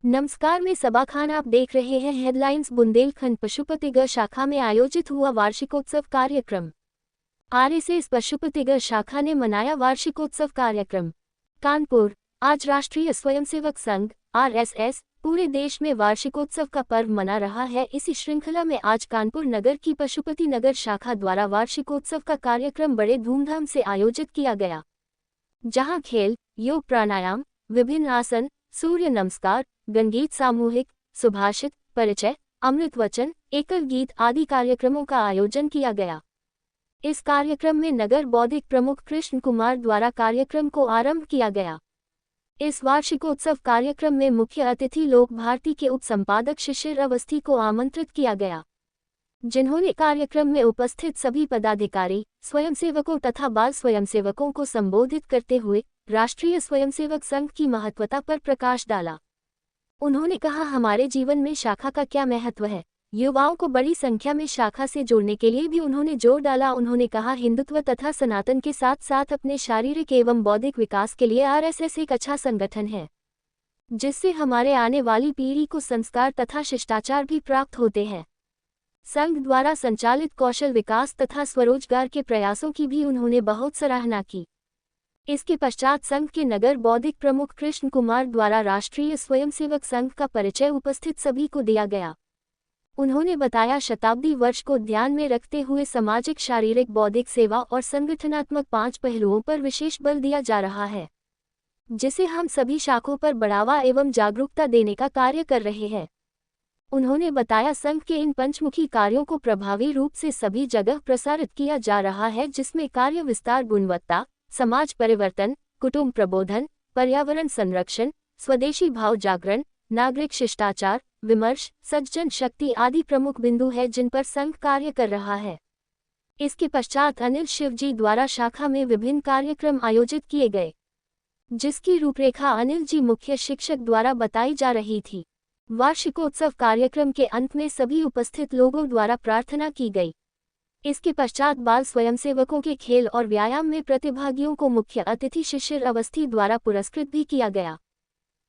नमस्कार, मैं सबा खान। आप देख रहे हैं हेडलाइंस। बुंदेलखंड पशुपतिगढ़ शाखा में आयोजित हुआ वार्षिकोत्सव कार्यक्रम। आरएसएस पशुपतिगढ़ शाखा ने मनाया वार्षिकोत्सव कार्यक्रम। कानपुर। आज राष्ट्रीय स्वयंसेवक संघ आरएसएस पूरे देश में वार्षिकोत्सव का पर्व मना रहा है। इसी श्रृंखला में आज कानपुर नगर की पशुपति नगर शाखा द्वारा वार्षिकोत्सव का कार्यक्रम बड़े धूमधाम से आयोजित किया गया, जहां खेल, योग, प्राणायाम, विभिन्न आसन, सूर्य नमस्कार, गणगीत, सामूहिक सुभाषित, परिचय, अमृत वचन, एकल गीत आदि कार्यक्रमों का आयोजन किया गया। इस कार्यक्रम में नगर बौद्धिक प्रमुख कृष्ण कुमार द्वारा कार्यक्रम को आरंभ किया गया। इस वार्षिकोत्सव कार्यक्रम में मुख्य अतिथि लोक भारती के उप संपादक शिशिर अवस्थी को आमंत्रित किया गया, जिन्होंने कार्यक्रम में उपस्थित सभी पदाधिकारी, स्वयंसेवकों तथा बाल स्वयंसेवकों को संबोधित करते हुए राष्ट्रीय स्वयंसेवक संघ की महत्वता पर प्रकाश डाला। उन्होंने कहा, हमारे जीवन में शाखा का क्या महत्व है। युवाओं को बड़ी संख्या में शाखा से जोड़ने के लिए भी उन्होंने जोर डाला। उन्होंने कहा, हिंदुत्व तथा सनातन के साथ साथ अपने शारीरिक एवं बौद्धिक विकास के लिए आरएसएस एक अच्छा संगठन है, जिससे हमारे आने वाली पीढ़ी को संस्कार तथा शिष्टाचार भी प्राप्त होते हैं। संघ द्वारा संचालित कौशल विकास तथा स्वरोजगार के प्रयासों की भी उन्होंने बहुत सराहना की। इसके पश्चात संघ के नगर बौद्धिक प्रमुख कृष्ण कुमार द्वारा राष्ट्रीय स्वयंसेवक संघ का परिचय उपस्थित सभी को दिया गया। उन्होंने बताया, शताब्दी वर्ष को ध्यान में रखते हुए सामाजिक, शारीरिक, बौद्धिक सेवा और संगठनात्मक 5 पहलुओं पर विशेष बल दिया जा रहा है, जिसे हम सभी शाखों पर बढ़ावा एवं जागरूकता देने का कार्य कर रहे हैं। उन्होंने बताया, संघ के इन पंचमुखी कार्यों को प्रभावी रूप से सभी जगह प्रसारित किया जा रहा है, जिसमें कार्य विस्तार, गुणवत्ता, समाज परिवर्तन, कुटुंब प्रबोधन, पर्यावरण संरक्षण, स्वदेशी भाव जागरण, नागरिक शिष्टाचार, विमर्श, सज्जन शक्ति आदि प्रमुख बिंदु है, जिन पर संघ कार्य कर रहा है। इसके पश्चात अनिल शिवजी द्वारा शाखा में विभिन्न कार्यक्रम आयोजित किए गए, जिसकी रूपरेखा अनिल जी मुख्य शिक्षक द्वारा बताई जा रही थी। वार्षिकोत्सव कार्यक्रम के अंत में सभी उपस्थित लोगों द्वारा प्रार्थना की गई। इसके पश्चात बाल स्वयंसेवकों के खेल और व्यायाम में प्रतिभागियों को मुख्य अतिथि शिशिर अवस्थी द्वारा पुरस्कृत भी किया गया।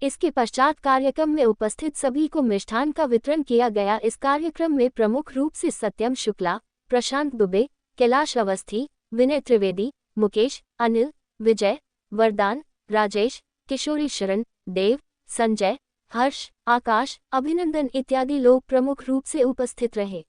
इसके पश्चात कार्यक्रम में उपस्थित सभी को मिष्ठान का वितरण किया गया। इस कार्यक्रम में प्रमुख रूप से सत्यम शुक्ला, प्रशांत दुबे, कैलाश अवस्थी, विनय त्रिवेदी, मुकेश, अनिल, विजय, वरदान, राजेश, किशोरी शरण, देव, संजय, हर्ष, आकाश, अभिनंदन इत्यादि लोग प्रमुख रूप से उपस्थित रहे।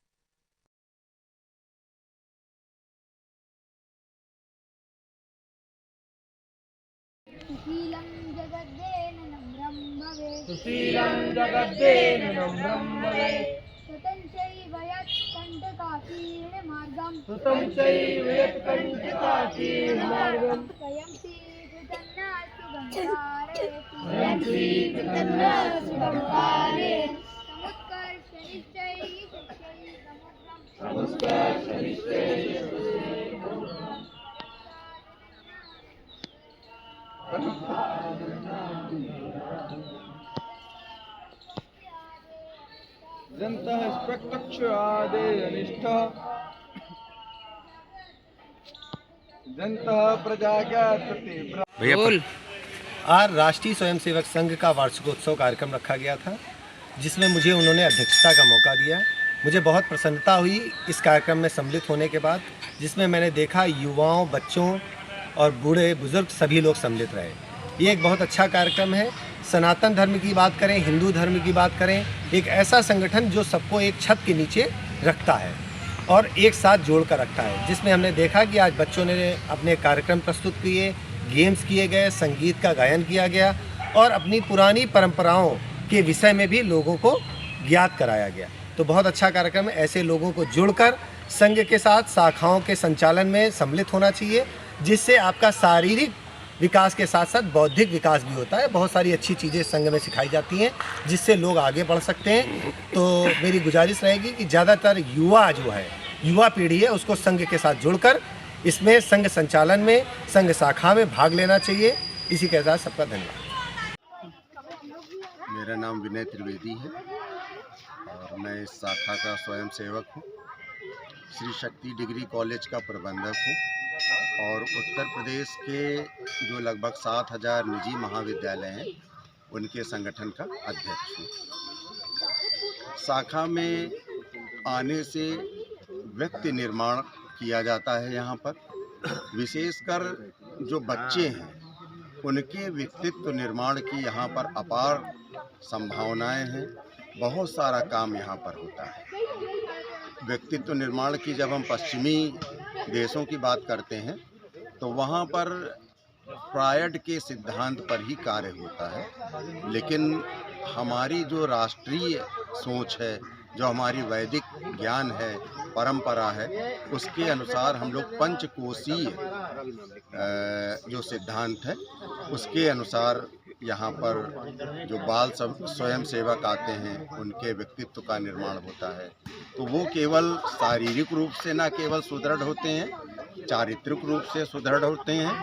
सुशीलं जगद्देन नम्रं भवेत् सुतं चैव यत्कण्टकाकीर्णमार्गं स्वयं श्रीकृतन्नासुगन्धारे जनतः प्रत्यक्ष आदे अनिष्ठः जनतः प्रजाज्ञात प्रति। आज राष्ट्रीय स्वयंसेवक संघ का वार्षिकोत्सव कार्यक्रम रखा गया था, जिसमें मुझे उन्होंने अध्यक्षता का मौका दिया। मुझे बहुत प्रसन्नता हुई इस कार्यक्रम में सम्मिलित होने के बाद, जिसमें मैंने देखा युवाओं, बच्चों और बूढ़े बुजुर्ग सभी लोग सम्मिलित रहे। ये एक बहुत अच्छा कार्यक्रम है। सनातन धर्म की बात करें, हिंदू धर्म की बात करें, एक ऐसा संगठन जो सबको एक छत के नीचे रखता है और एक साथ जोड़ कर रखता है, जिसमें हमने देखा कि आज बच्चों ने अपने कार्यक्रम प्रस्तुत किए, गेम्स किए गए, संगीत का गायन किया गया और अपनी पुरानी परंपराओं के विषय में भी लोगों को ज्ञात कराया गया। तो बहुत अच्छा कार्यक्रम है। ऐसे लोगों को जुड़कर संघ के साथ शाखाओं के संचालन में सम्मिलित होना चाहिए, जिससे आपका शारीरिक विकास के साथ साथ बौद्धिक विकास भी होता है। बहुत सारी अच्छी चीज़ें संघ में सिखाई जाती हैं, जिससे लोग आगे बढ़ सकते हैं। तो मेरी गुजारिश रहेगी कि ज़्यादातर युवा जो है, युवा पीढ़ी है, उसको संघ के साथ जुड़कर इसमें संघ संचालन में, संघ शाखा में भाग लेना चाहिए। इसी के साथ सबका धन्यवाद। मेरा नाम विनय त्रिवेदी है और मैं इस शाखा का स्वयं सेवक हूँ। श्री शक्ति डिग्री कॉलेज का प्रबंधक हूँ। और उत्तर प्रदेश के जो लगभग 7,000 निजी महाविद्यालय हैं उनके संगठन का अध्यक्ष हूँ। शाखा में आने से व्यक्ति निर्माण किया जाता है। यहाँ पर विशेषकर जो बच्चे हैं उनके व्यक्तित्व निर्माण की यहाँ पर अपार संभावनाएं हैं। बहुत सारा काम यहाँ पर होता है। व्यक्तित्व निर्माण की जब हम पश्चिमी देशों की बात करते हैं तो वहाँ पर प्रायड के सिद्धांत पर ही कार्य होता है, लेकिन हमारी जो राष्ट्रीय सोच है, जो हमारी वैदिक ज्ञान है, परंपरा है, उसके अनुसार हम लोग पंचकोशीय जो सिद्धांत है उसके अनुसार यहाँ पर जो बाल स्वयं सेवक आते हैं उनके व्यक्तित्व का निर्माण होता है। तो वो केवल शारीरिक रूप से न केवल सुदृढ़ होते हैं, चारित्रिक रूप से सुदृढ़ होते हैं,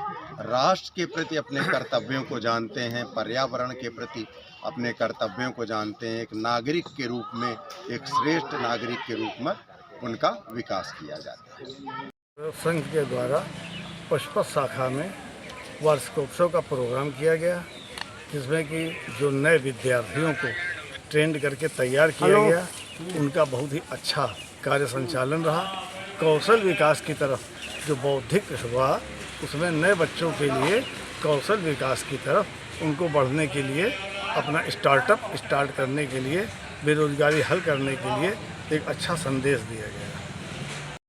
राष्ट्र के प्रति अपने कर्तव्यों को जानते हैं, पर्यावरण के प्रति अपने कर्तव्यों को जानते हैं। एक नागरिक के रूप में, एक श्रेष्ठ नागरिक के रूप में उनका विकास किया जाता है। संघ के द्वारा पशुपत शाखा में वार्षिकोत्सव का प्रोग्राम किया गया, जिसमें कि जो नए विद्यार्थियों को ट्रेंड करके तैयार किया गया, उनका बहुत ही अच्छा कार्य संचालन रहा। कौशल विकास की तरफ जो बौद्धिक हुआ, उसमें नए बच्चों के लिए कौशल विकास की तरफ उनको बढ़ने के लिए, अपना स्टार्टअप स्टार्ट करने के लिए, बेरोजगारी हल करने के लिए एक अच्छा संदेश दिया गया।